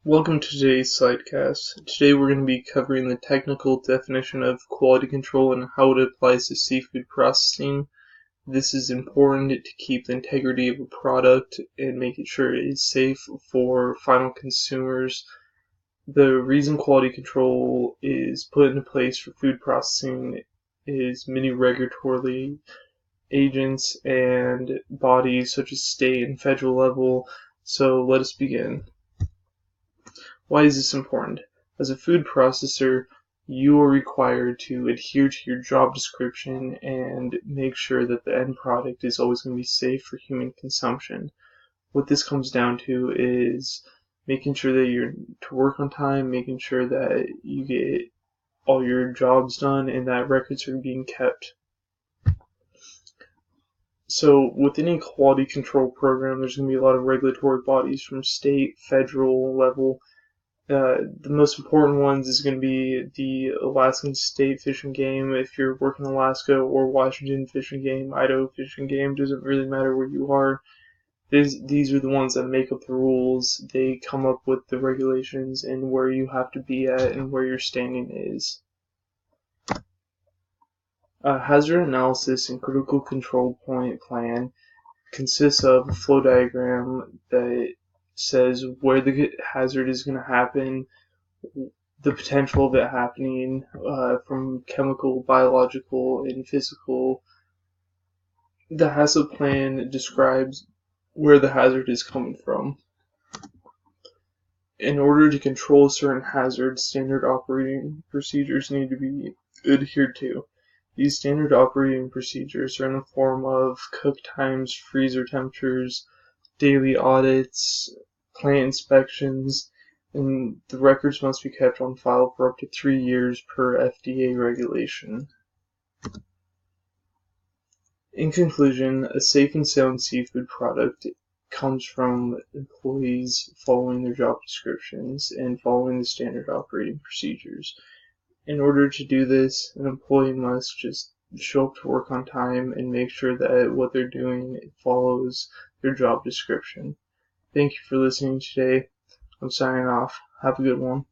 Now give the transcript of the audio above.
Welcome to today's slidecast. Today we're going to be covering the technical definition of quality control and how it applies to seafood processing. This is important to keep the integrity of a product and making sure it is safe for final consumers. The reason quality control is put into place for food processing is many regulatory agents and bodies such as state and federal level. So let us begin. Why is this important? As a food processor, you are required to adhere to your job description and make sure that the end product is always going to be safe for human consumption. What this comes down to is making sure that you're to work on time, making sure that you get all your jobs done and that records are being kept. So with any quality control program, there's going to be a lot of regulatory bodies from state, federal level. The most important ones is going to be the Alaskan State Fish and Game if you're working in Alaska, or Washington Fish and Game, Idaho Fish and Game. Doesn't really matter where you are. These are the ones that make up the rules. They come up with the regulations and where you have to be at and where your standing is. A hazard analysis and critical control point plan consists of a flow diagram that says where the hazard is going to happen, the potential of it happening from chemical, biological, and physical. The hazard plan describes where the hazard is coming from. In order to control certain hazards, standard operating procedures need to be adhered to. These standard operating procedures are in the form of cook times, freezer temperatures, daily audits, plant inspections, and the records must be kept on file for up to 3 years per FDA regulation. In conclusion, a safe and sound seafood product comes from employees following their job descriptions and following the standard operating procedures. In order to do this, an employee must just show up to work on time and make sure that what they're doing follows their job description. Thank you for listening today. I'm signing off. Have a good one.